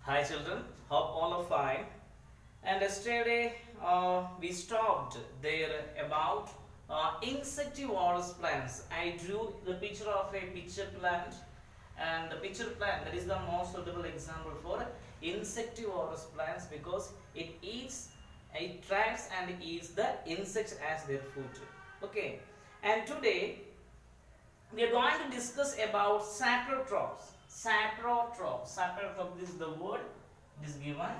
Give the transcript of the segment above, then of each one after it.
Hi children, hope all are fine. And yesterday we stopped there about insectivorous plants. I drew the picture of a pitcher plant, and the pitcher plant that is the most suitable example for insectivorous plants because it traps and eats the insects as their food. Okay, and today we are going to discuss about saprotrophs. Saprotroph, this is the word it is given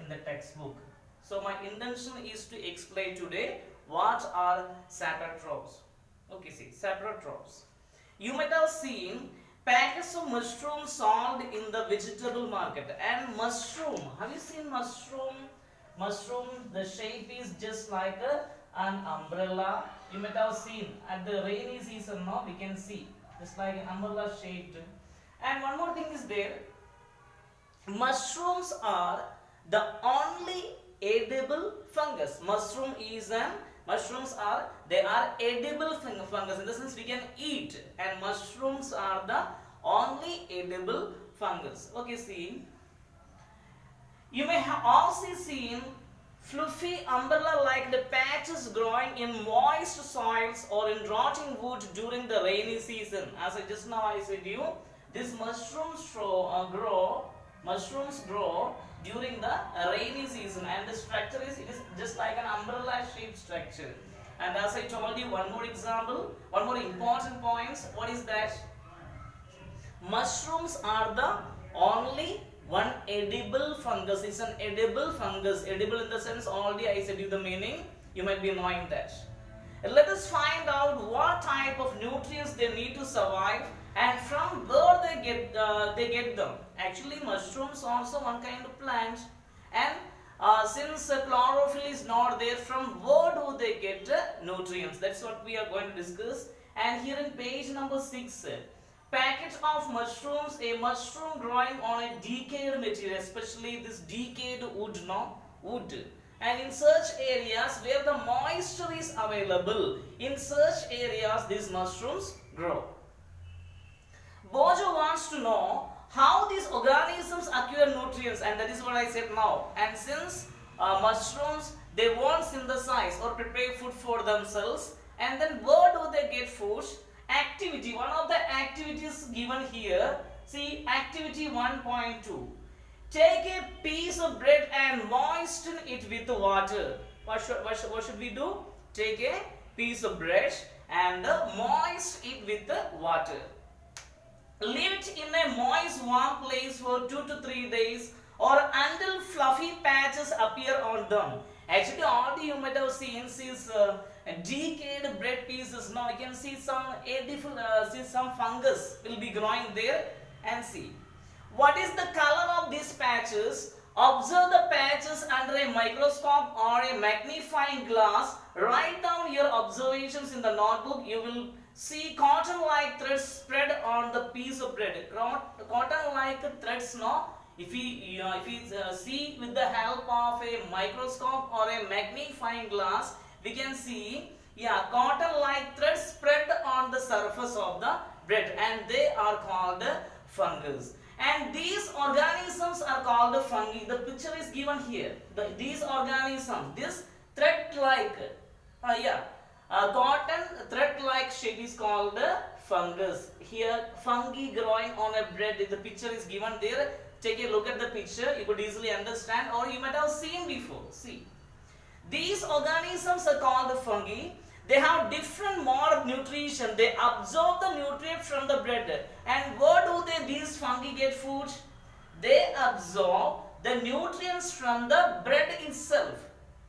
in the textbook. So my intention is to explain today what are saprotrophs. Okay, see, saprotrophs. You might have seen packets of mushrooms sold in the vegetable market. And mushroom, have you seen mushroom? Mushroom, the shape is just like an umbrella. You might have seen at the rainy season now we can see just like an umbrella shaped. And one more thing is there, mushrooms are the only edible fungus. Mushrooms are edible fungus, in the sense we can eat, and mushrooms are the only edible fungus. Okay, see, you may have also seen fluffy umbrella-like the patches growing in moist soils or in rotting wood during the rainy season. As I just now I said you, these mushrooms grow during the rainy season, and the structure is just like an umbrella shaped structure. And as I told you, one more example, one more important point. What is that? Mushrooms are the only one edible fungus. It's an edible fungus. Edible in the sense already I said you the meaning. You might be knowing that. Let us find out what type of nutrients they need to survive and from where they get them. Actually, mushrooms also one kind of plant, and since chlorophyll is not there, from where do they get nutrients? That's what we are going to discuss. And here in page number 6, packet of mushrooms, a mushroom growing on a decayed material, especially this decayed wood, and in such areas where the moisture is available, in such areas these mushrooms grow. Bojo wants to know how these organisms acquire nutrients, and that is what I said now. And since mushrooms, they won't synthesize or prepare food for themselves, and then where do they get food? Activity, one of the activities given here, see activity 1.2. Take a piece of bread and moisten it with water. What should we do? Take a piece of bread and moist it with water. Leave it in a moist, warm place for 2 to 3 days or until fluffy patches appear on them. Actually, already you might have seen these decayed bread pieces. Now you can see some fungus will be growing there, and see. What is the color of these patches? Observe the patches under a microscope or a magnifying glass. Write down your observations in the notebook. You will see cotton-like threads spread on the piece of bread. Cotton-like threads, no? If we see with the help of a microscope or a magnifying glass, we can see, cotton-like threads spread on the surface of the bread, and they are called fungus. And these organisms are called fungi. The picture is given here. These organisms, this thread-like, cotton thread-like shape is called fungus. Here, fungi growing on a bread. The picture is given there. Take a look at the picture. You could easily understand, or you might have seen before. See, these organisms are called fungi. They have different mode of nutrition. They absorb the nutrients from the bread. And where do these fungi get food? They absorb the nutrients from the bread itself.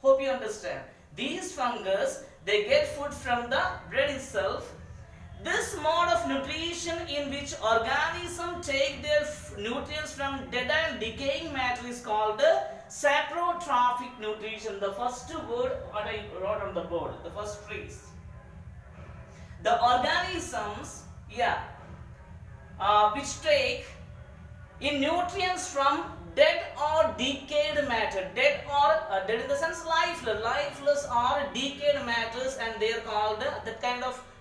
Hope you understand. These fungus, they get food from the bread itself. This mode of nutrition in which organisms take their nutrients from dead and decaying matter is called saprotrophic nutrition. The first word what I wrote on the board, the first phrase. The organisms, which take in nutrients from dead or decayed matter. Dead in the sense lifeless or decayed matters, and they are called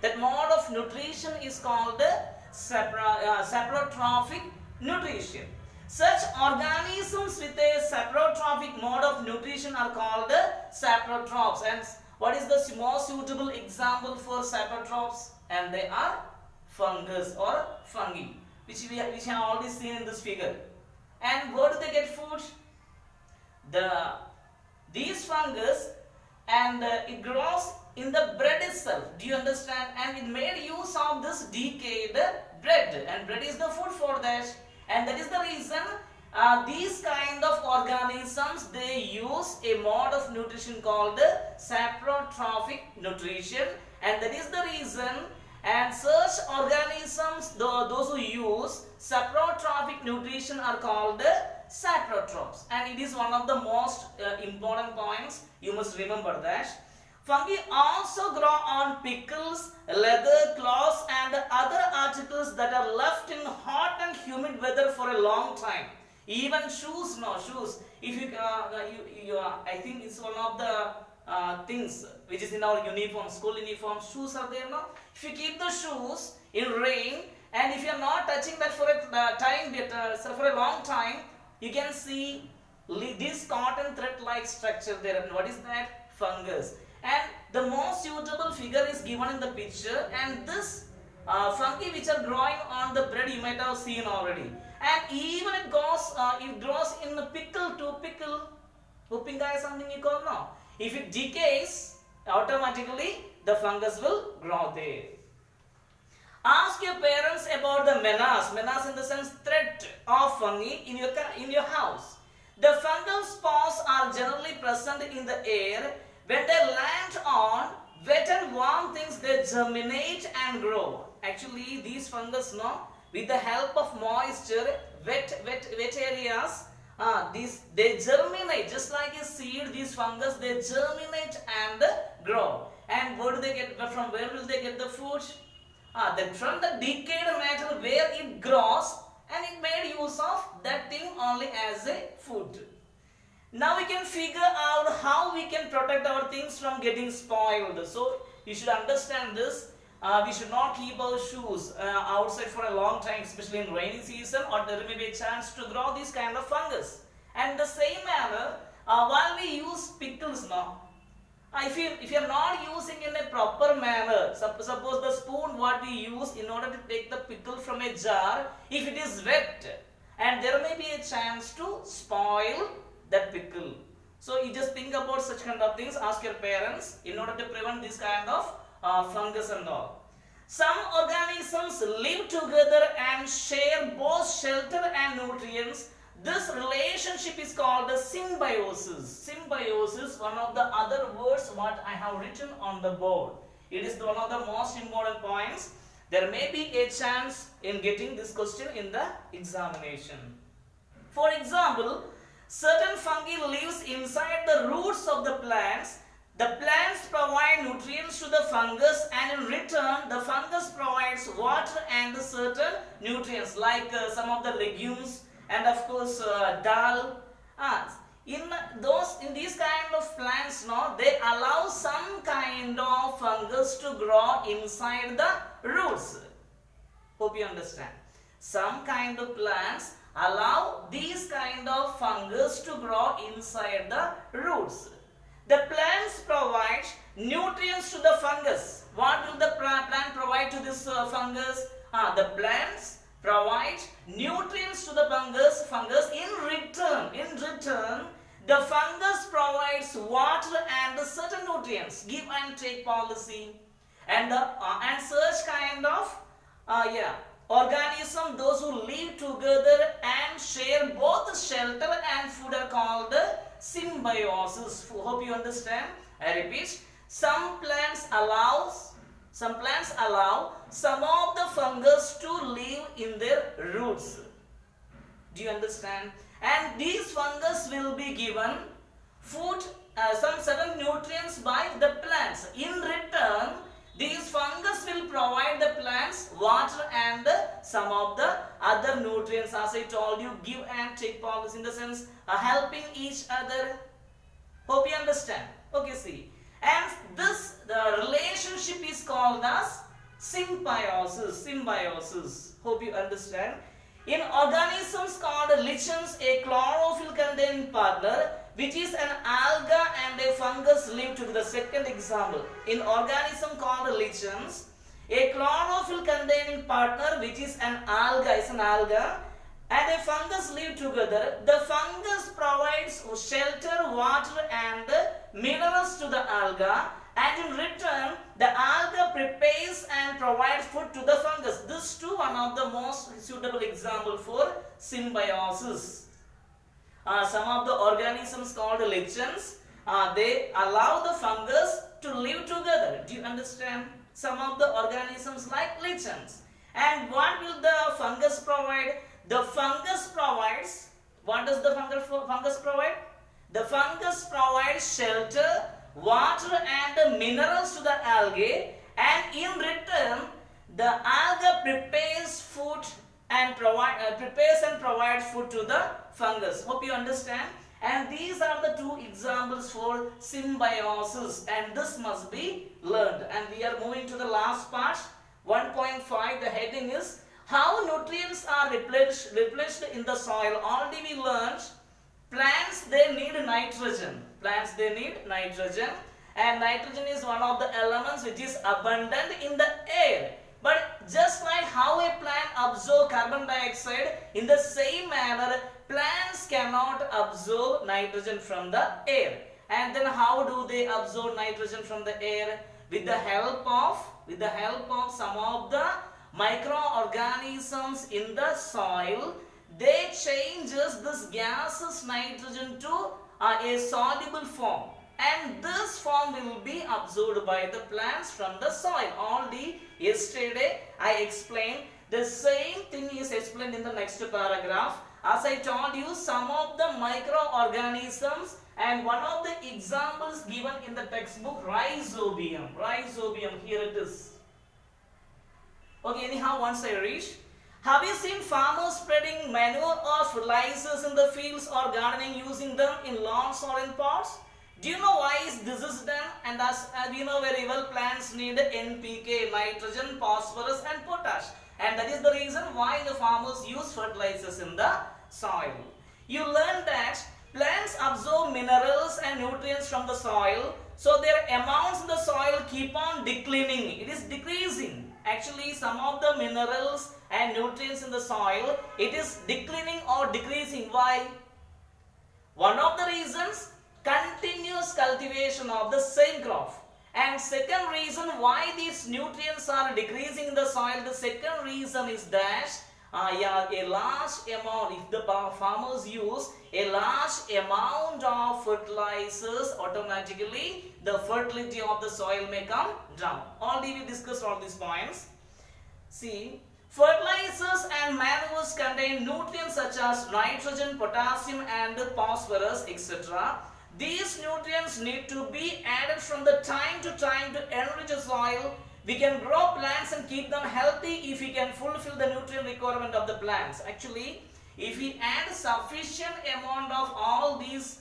that mode of nutrition is called saprotrophic nutrition. Such organisms with a saprotrophic mode of nutrition are called saprotrophs. And what is the most suitable example for saprotrophs? And they are fungus or fungi, which we have already seen in this figure. And where do they get food? These fungus, and it grows in the bread itself. Do you understand? And it made use of this decayed bread, and bread is the food for that. And that is the reason these kind of organisms, they use a mode of nutrition called saprotrophic nutrition, and that is the reason. And such organisms, those who use saprotrophic nutrition, are called saprotrophs. And it is one of the most important points. You must remember that. Fungi also grow on pickles, leather, cloths, and other articles that are left in hot and humid weather for a long time. Even shoes, shoes. If I think it's one of the things which is in our uniform, school uniform. Shoes are there, no? If you keep the shoes in rain, and if you are not touching that for for a long time, you can see this cotton thread-like structure there. And what is that? Fungus. And the most suitable figure is given in the picture, and this fungi which are growing on the bread you might have seen already. And even it grows in the pickle to pickle. Uppinkai is something you call now. If it decays, automatically the fungus will grow there. Ask your parents about the menace in the sense threat of fungi in your house. The fungal spores are generally present in the air. When they land on wet and warm things, they germinate and grow. Actually, these fungus, with the help of moisture, wet areas, they germinate just like a seed. These fungus, they germinate and grow. And where will they get the food? From the decayed matter where it grows, and it made use of that thing only as a food. Now we can figure out how we can protect our things from getting spoiled. So you should understand this. We should not keep our shoes outside for a long time, especially in rainy season, or there may be a chance to grow this kind of fungus. And the same manner, while we use pickles now, if you are not using in a proper manner, suppose the spoon what we use in order to take the pickle from a jar, if it is wet, and there may be a chance to spoil that pickle. So you just think about such kind of things. Ask your parents in order to prevent this kind of fungus and all. Some organisms live together and share both shelter and nutrients. This relationship is called symbiosis. Symbiosis, one of the other words what I have written on the board. It is one of the most important points. There may be a chance in getting this question in the examination. For example, certain fungi lives inside the roots of the plants. The plants provide nutrients to the fungus, and in return the fungus provides water and certain nutrients like some of the legumes and of course dal. In these kind of plants, they allow some kind of fungus to grow inside the roots. Hope you understand. Some kind of plants allow these kind of fungus to grow inside the roots. The plants provide nutrients to the fungus. What will the plant provide to this fungus? The plants provide nutrients to the fungus. In return, the fungus provides water and certain nutrients. Give and take policy. And such kind of organism, those who live together and share both shelter and food, are called symbiosis. Hope you understand. I repeat, some plants allow some of the fungus to live in their roots. Do you understand? And these fungus will be given food, some certain nutrients by the plants. In return, these fungus will provide the plants water and some of the other nutrients. As I told you, give and take policy, in the sense helping each other. Hope you understand. Okay, see. And the relationship is called as symbiosis. Hope you understand. In organisms called lichens, a chlorophyll containing partner which is an alga and a fungus live together. The second example, in organism called lichens, a chlorophyll containing partner which is an alga, and a fungus live together. The fungus provides shelter, water and minerals to the alga, and in return the alga prepares and provides food to the fungus. This too one of the most suitable example for symbiosis. Some of the organisms called lichens, they allow the fungus to live together. Do you understand? Some of the organisms like lichens. And what will the fungus provide? The fungus provides, what does the fungus provide? The fungus provides shelter, water and minerals to the algae, and in return the alga prepares food and provides food to the fungus. Hope you understand. And these are the two examples for symbiosis, and this must be learned. And we are moving to the last part, 1.5. The heading is how nutrients are replenished in the soil. Already we learned plants, they need nitrogen. And nitrogen is one of the elements which is abundant in the air. But just like how a plant absorbs carbon dioxide, in the same manner plants cannot absorb nitrogen from the air. And then how do they absorb nitrogen from the air? With the help of some of the microorganisms in the soil. They changes this gaseous nitrogen to a soluble form, and this form will be absorbed by the plants from the soil. Already yesterday I explained. The same thing is explained in the next paragraph. As I told you, some of the microorganisms, and one of the examples given in the textbook, rhizobium, here it is. Okay, anyhow, once I reach, have you seen farmers spreading manure or fertilizers in the fields or gardening using them in lawns or in pots? Do you know why this is done? And as we know very well, plants need NPK, nitrogen, phosphorus and potash. And that is the reason why the farmers use fertilizers in the soil. You learn that plants absorb minerals and nutrients from the soil, so their amounts in the soil keep on declining. It is decreasing. Actually, some of the minerals and nutrients in the soil, it is declining or decreasing. Why? One of the reasons, continuous cultivation of the same crop. And second reason why these nutrients are decreasing in the soil, the second reason is that a large amount, if the farmers use a large amount of fertilizers, automatically the fertility of the soil may come down. Already we discussed all these points. See, fertilizers and manures contain nutrients such as nitrogen, potassium and phosphorus, etc. These nutrients need to be added from the time to time to enrich the soil. We can grow plants and keep them healthy if we can fulfill the nutrient requirement of the plants. Actually, if we add sufficient amount of all these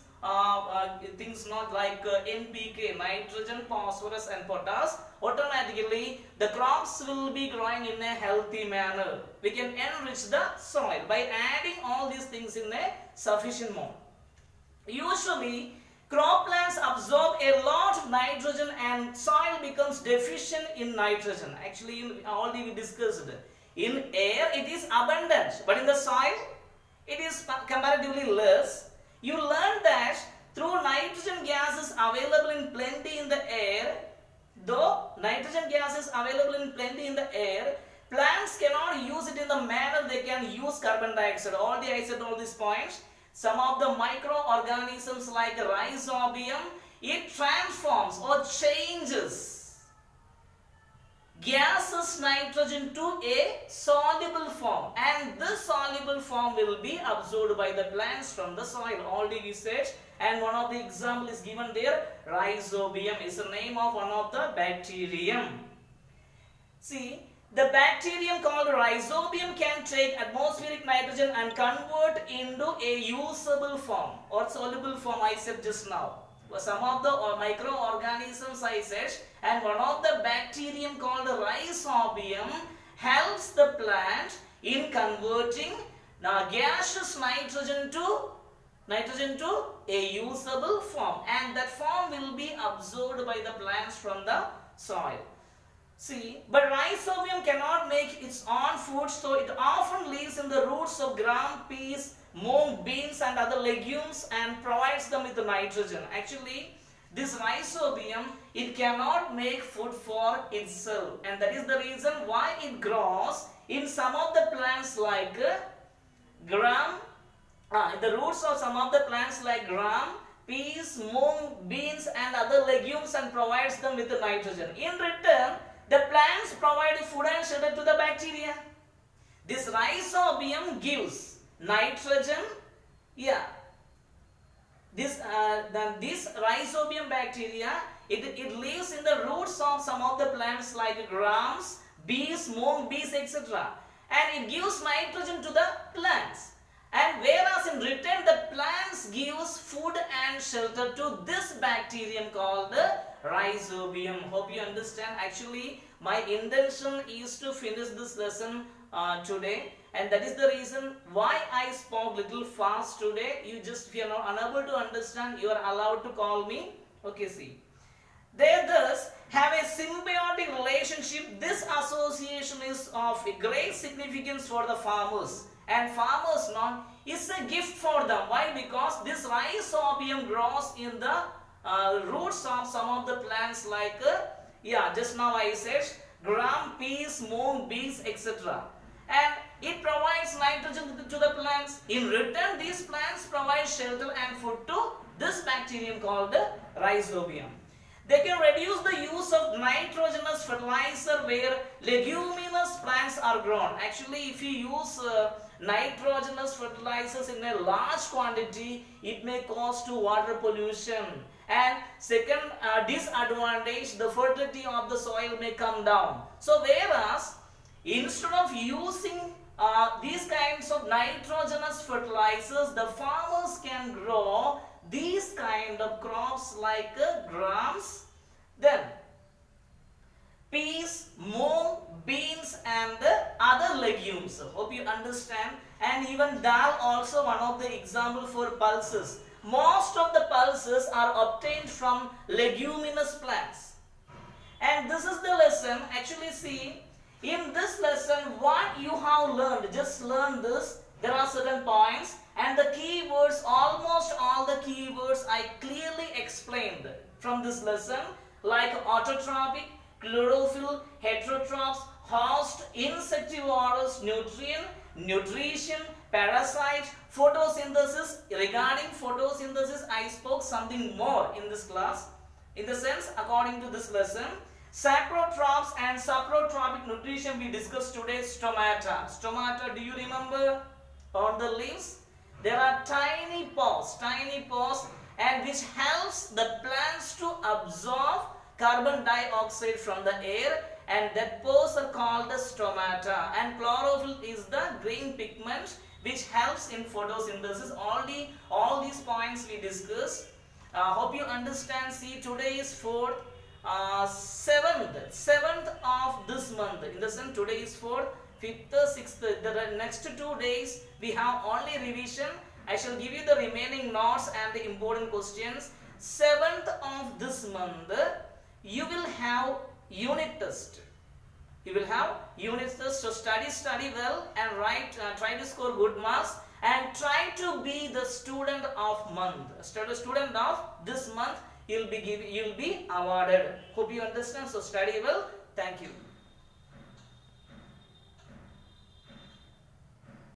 things, not like NPK, nitrogen, phosphorus and potash, automatically the crops will be growing in a healthy manner. We can enrich the soil by adding all these things in a sufficient amount. Usually, crop plants absorb a lot of nitrogen and soil becomes deficient in nitrogen. Actually, already we discussed. In air it is abundant, but in the soil it is comparatively less. You learn that through nitrogen gas is available in plenty in the air, though nitrogen gas is available in plenty in the air, plants cannot use it in the manner they can use carbon dioxide. Already I said all these points. Some of the microorganisms like rhizobium, it transforms or changes gaseous nitrogen to a soluble form, and this soluble form will be absorbed by the plants from the soil. Already we said, and one of the example is given there. Rhizobium is the name of one of the bacterium. See, the bacterium called rhizobium can take atmospheric nitrogen and convert into a usable form or soluble form, I said just now. Some of the microorganisms I said, and one of the bacterium called rhizobium helps the plant in converting gaseous nitrogen to a usable form, and that form will be absorbed by the plants from the soil. See, but rhizobium cannot make its own food, so it often lives in the roots of gram, peas, mung, beans and other legumes and provides them with the nitrogen. Actually, this rhizobium, it cannot make food for itself, and that is the reason why it grows in some of the plants like gram, in the roots of some of the plants like gram, peas, mung, beans and other legumes and provides them with the nitrogen. In return, the plants provide food and shelter to the bacteria. This rhizobium gives nitrogen. This rhizobium bacteria, it lives in the roots of some of the plants like grams, bees, mung, bees, etc. And it gives nitrogen to the plants. And whereas in return the plants gives food and shelter to this bacterium called rhizobium. Hope you understand. Actually, my intention is to finish this lesson today, and that is the reason why I spoke little fast today. If you are not unable to understand, you are allowed to call me. Okay, see. They thus have a symbiotic relationship. This association is of great significance for the farmers. And farmers is a gift for them. Why? Because this rhizobium grows in the roots of some of the plants like, just now I said, gram, peas, mung, beans, etc. And it provides nitrogen to the plants. In return, these plants provide shelter and food to this bacterium called rhizobium. They can reduce the use of nitrogenous fertilizer where leguminous plants are grown. Actually, if you use nitrogenous fertilizers in a large quantity, it may cause to water pollution. And second disadvantage, the fertility of the soil may come down. So whereas instead of using these kinds of nitrogenous fertilizers, the farmers can grow these kind of crops like grams, then peas, mung, beans and other legumes. Hope you understand. And even dal also one of the example for pulses. Most of the pulses are obtained from leguminous plants. And this is the lesson. Actually, see, in this lesson what you have learned, just learn this. There are certain points and the keywords, almost all the keywords I clearly explained from this lesson, like autotrophic, chlorophyll, heterotrophs, host, insectivorous, nutrient, nutrition, parasite, photosynthesis. Regarding photosynthesis, I spoke something more in this class. In the sense, according to this lesson, saprotrophs and saprotrophic nutrition we discussed today. Stomata. Stomata, do you remember? On the leaves, there are tiny pores, and which helps the plants to absorb carbon dioxide from the air, and that pores are called the stomata. And chlorophyll is the green pigment which helps in photosynthesis. All these points we discussed. Hope you understand. See, today is 7th of this month. In the sense, today is 4th, 5th, 6th. The next 2 days we have only revision. I shall give you the remaining notes and the important questions. 7th of this month, you will have unit test. So study well and try to score good marks and try to be the student of month. Student of this month, you'll be awarded. Hope you understand. So study well. Thank you.